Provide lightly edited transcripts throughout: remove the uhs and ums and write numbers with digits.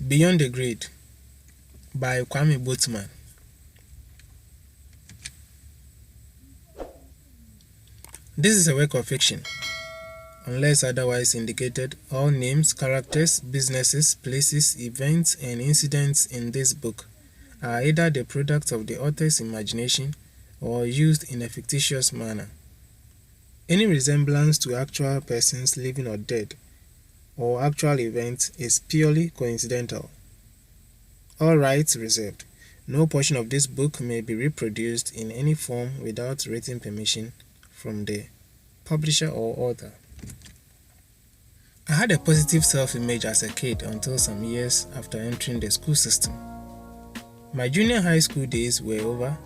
Beyond the Grade by Kwame Boatman. This is a work of fiction. Unless otherwise indicated, all names, characters, businesses, places, events, and incidents in this book are either the product of the author's imagination or used in a fictitious manner. Any resemblance to actual persons living or dead or actual events is purely coincidental. All rights reserved. No portion of this book may be reproduced in any form without written permission from the publisher or author. I had a positive self-image as a kid until some years after entering the school system. My junior high school days were over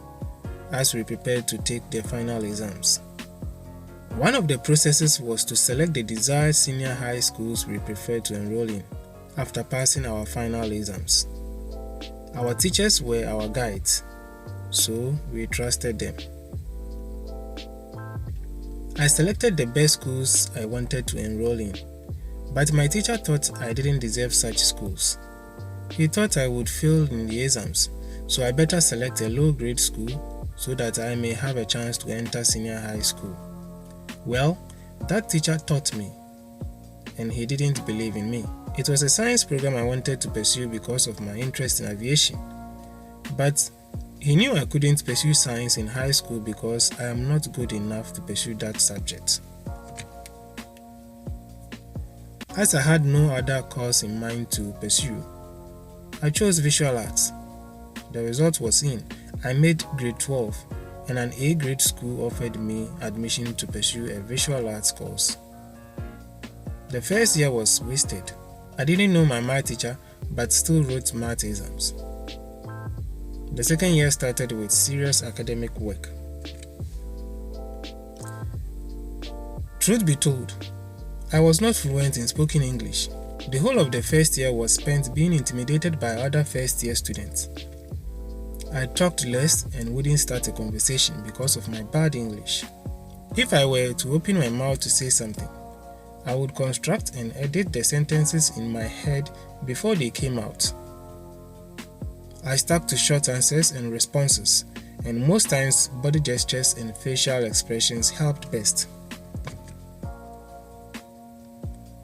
as we prepared to take the final exams. One of the processes was to select the desired senior high schools we preferred to enroll in after passing our final exams. Our teachers were our guides, so we trusted them. I selected the best schools I wanted to enroll in, but my teacher thought I didn't deserve such schools. He thought I would fail in the exams, so I better select a low-grade school so that I may have a chance to enter senior high school. Well, that teacher taught me, and he didn't believe in me. It was a science program I wanted to pursue because of my interest in aviation, but he knew I couldn't pursue science in high school because I am not good enough to pursue that subject. As I had no other course in mind to pursue, I chose visual arts. The result was in. I made grade 12, and an A-grade school offered me admission to pursue a visual arts course. The first year was wasted. I didn't know my math teacher, but still wrote math exams. The second year started with serious academic work. Truth be told, I was not fluent in spoken English. The whole of the first year was spent being intimidated by other first-year students. I talked less and wouldn't start a conversation because of my bad English. If I were to open my mouth to say something, I would construct and edit the sentences in my head before they came out. I stuck to short answers and responses, and most times body gestures and facial expressions helped best.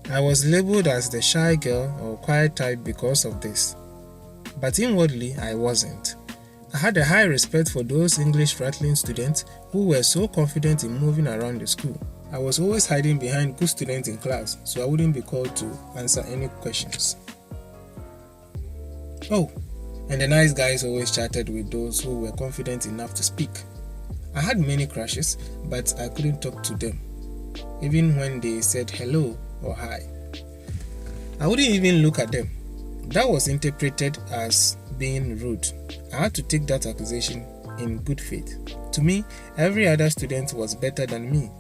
I was labeled as the shy girl or quiet type because of this, but inwardly I wasn't. I had a high respect for those English rattling students who were so confident in moving around the school. I was always hiding behind good students in class so I wouldn't be called to answer any questions. Oh, and the nice guys always chatted with those who were confident enough to speak. I had many crushes, but I couldn't talk to them, even when they said hello or hi. I wouldn't even look at them. That was interpreted as being rude. I had to take that accusation in good faith. To me, every other student was better than me.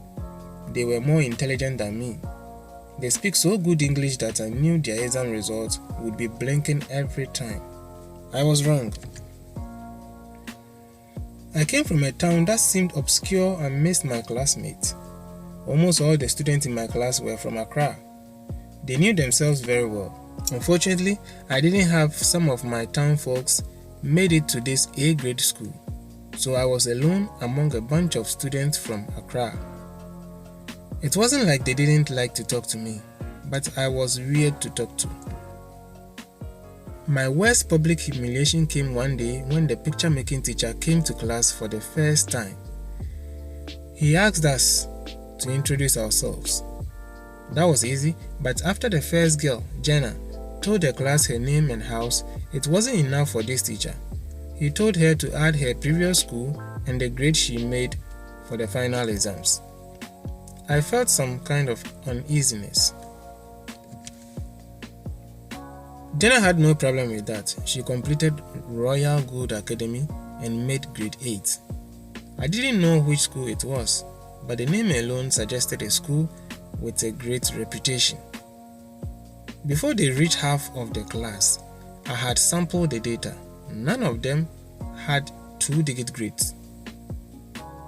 They were more intelligent than me. They speak so good English that I knew their exam results would be blinking every time. I was wrong. I came from a town that seemed obscure and missed my classmates. Almost all the students in my class were from Accra. They knew themselves very well. Unfortunately, I didn't have some of my town folks made it to this A-grade school, so I was alone among a bunch of students from Accra. It wasn't like they didn't like to talk to me, but I was weird to talk to. My worst public humiliation came one day when the picture-making teacher came to class for the first time. He asked us to introduce ourselves. That was easy, but after the first girl, Jenna, told the class her name and house, it wasn't enough for this teacher. He told her to add her previous school and the grade she made for the final exams. I felt some kind of uneasiness. Jenna had no problem with that. She completed Royal Good Academy and made grade 8. I didn't know which school it was, but the name alone suggested a school with a great reputation. Before they reached half of the class, I had sampled the data. None of them had 2-digit grades.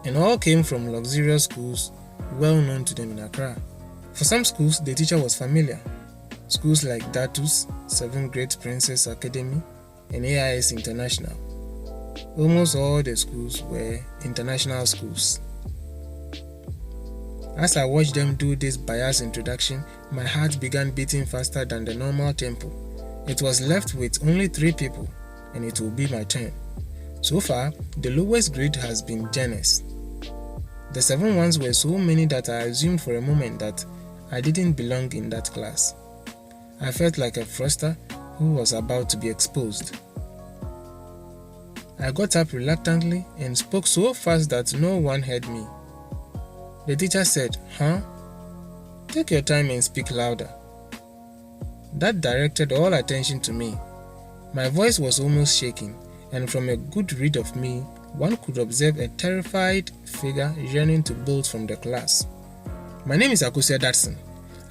and all came from luxurious schools well known to them in Accra. For some schools, the teacher was familiar. Schools like Datus, 7th Grade Princess Academy, and AIS International. Almost all the schools were international schools. As I watched them do this biased introduction, my heart began beating faster than the normal tempo. It was left with only 3 people, and it will be my turn. So far, the lowest grade has been generous. The 7 ones were so many that I assumed for a moment that I didn't belong in that class. I felt like a fraudster who was about to be exposed. I got up reluctantly and spoke so fast that no one heard me. The teacher said, "Huh? Take your time and speak louder." That directed all attention to me. My voice was almost shaking, and from a good read of me, one could observe a terrified figure yearning to bolt from the class. "My name is Akosua Dadson.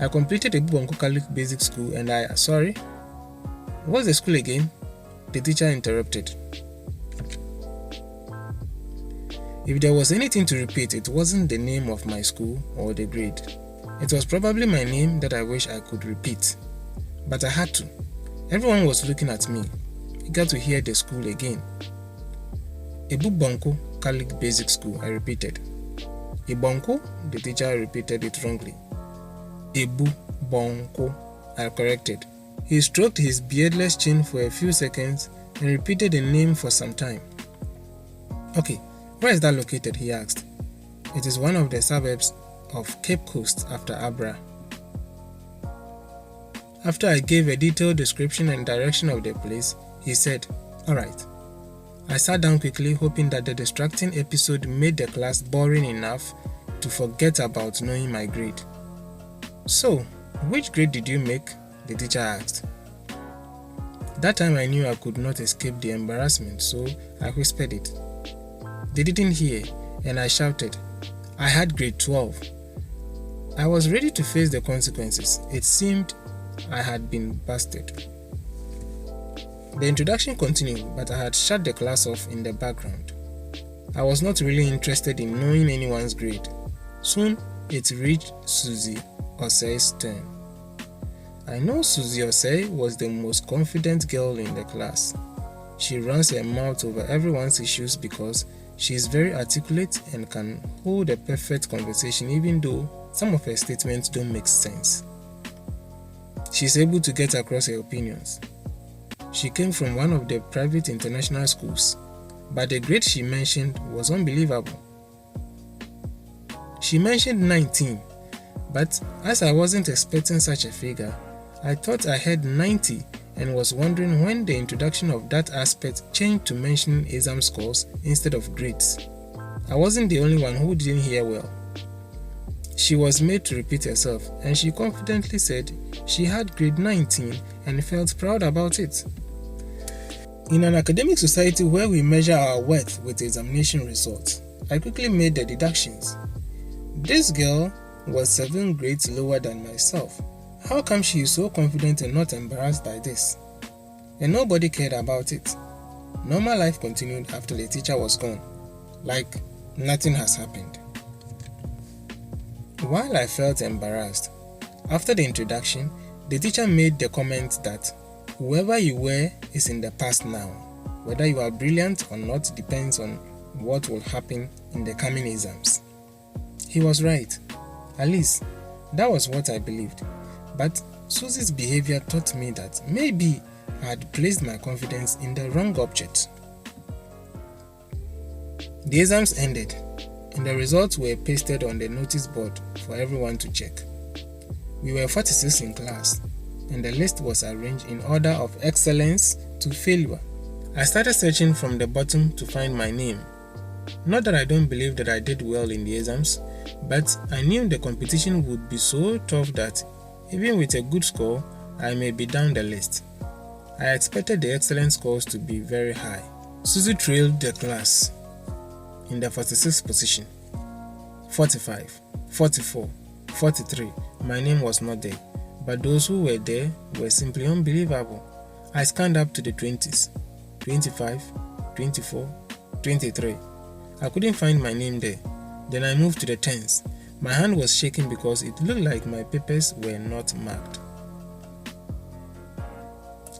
I completed a Bubonko Catholic Basic School and I..." "Sorry? What's the school again?" the teacher interrupted. If there was anything to repeat, it wasn't the name of my school or the grade. It was probably my name that I wish I could repeat. But I had to. Everyone was looking at me, eager to hear the school again. Bubonko Catholic Basic School, I repeated. "Ibonko?" the teacher repeated it wrongly. "Bubonko," I corrected. He stroked his beardless chin for a few seconds and repeated the name for some time. "Okay, where is that located?" he asked. "It is one of the suburbs of Cape Coast after Abra." After I gave a detailed description and direction of the place, he said, "Alright." I sat down quickly, hoping that the distracting episode made the class boring enough to forget about knowing my grade. "So, which grade did you make?" the teacher asked. That time I knew I could not escape the embarrassment, so I whispered it. They didn't hear, and I shouted, "I had grade 12. I was ready to face the consequences. It seemed I had been busted. The introduction continued, but I had shut the class off in the background. I was not really interested in knowing anyone's grade. Soon, it reached Susie Osei's turn. I know Susie Osei was the most confident girl in the class. She runs her mouth over everyone's issues because she is very articulate and can hold a perfect conversation even though some of her statements don't make sense. She is able to get across her opinions. She came from one of the private international schools, but the grade she mentioned was unbelievable. She mentioned 19, but as I wasn't expecting such a figure, I thought I heard 90 and was wondering when the introduction of that aspect changed to mentioning exam scores instead of grades. I wasn't the only one who didn't hear well. She was made to repeat herself, and she confidently said she had grade 19 and felt proud about it. In an academic society where we measure our worth with examination results, I quickly made the deductions. This girl was 7 grades lower than myself. How come she is so confident and not embarrassed by this? And nobody cared about it. Normal life continued after the teacher was gone, like nothing has happened. While I felt embarrassed, after the introduction, the teacher made the comment that whoever you were is in the past now. Whether you are brilliant or not depends on what will happen in the coming exams. He was right. At least, that was what I believed. But Susie's behavior taught me that maybe I had placed my confidence in the wrong object. The exams ended, and the results were pasted on the notice board for everyone to check. We were 46 in class, and the list was arranged in order of excellence to failure. I started searching from the bottom to find my name. Not that I don't believe that I did well in the exams, but I knew the competition would be so tough that even with a good score, I may be down the list. I expected the excellent scores to be very high. Susie trailed the class in the 46th position. 45, 44, 43. My name was not there, but those who were there were simply unbelievable. I scanned up to the 20s. 25, 24, 23. I couldn't find my name there. Then I moved to the tens. My hand was shaking because it looked like my papers were not marked.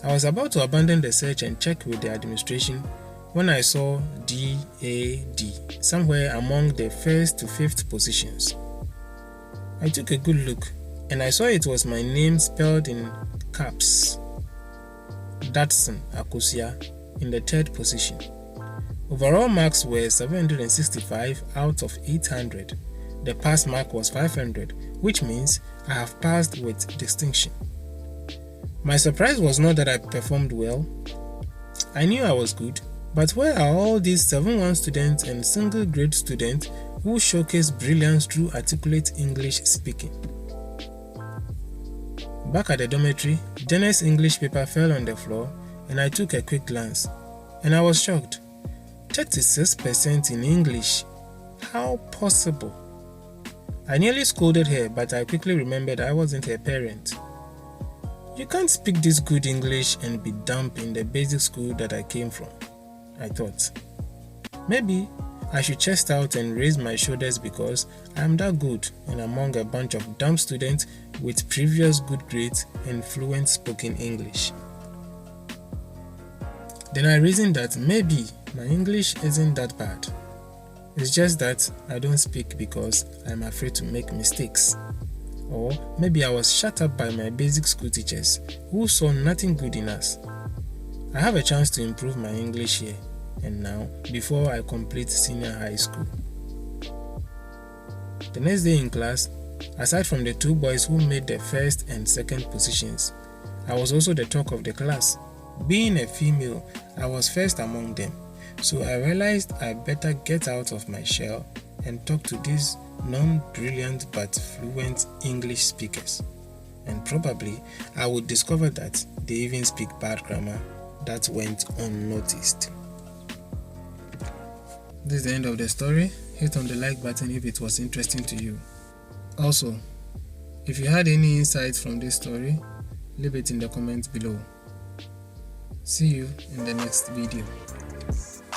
I was about to abandon the search and check with the administration when I saw DAD somewhere among the first to fifth positions. I took a good look and I saw it was my name spelled in caps. Dadson Akosua in the third position. Overall marks were 765 out of 800. The pass mark was 500, which means I have passed with distinction. My surprise was not that I performed well. I knew I was good, but where are all these 7-1 students and single grade students who showcase brilliance through articulate English speaking? Back at the dormitory, Jenna's English paper fell on the floor and I took a quick glance, and I was shocked. 36% in English. How possible? I nearly scolded her, but I quickly remembered I wasn't her parent. You can't speak this good English and be dumb in the basic school that I came from, I thought. Maybe I should chest out and raise my shoulders because I am that good and among a bunch of dumb students with previous good grades and fluent spoken English. Then I reasoned that maybe my English isn't that bad. It's just that I don't speak because I'm afraid to make mistakes. Or maybe I was shut up by my basic school teachers who saw nothing good in us. I have a chance to improve my English here and now before I complete senior high school. The next day in class, aside from the 2 boys who made the first and second positions, I was also the talk of the class. Being a female, I was first among them, so I realized I better get out of my shell and talk to these non-brilliant but fluent English speakers. And probably I would discover that they even speak bad grammar that went unnoticed. This is the end of the story. Hit on the like button if it was interesting to you. Also, if you had any insights from this story, leave it in the comments below. See you in the next video.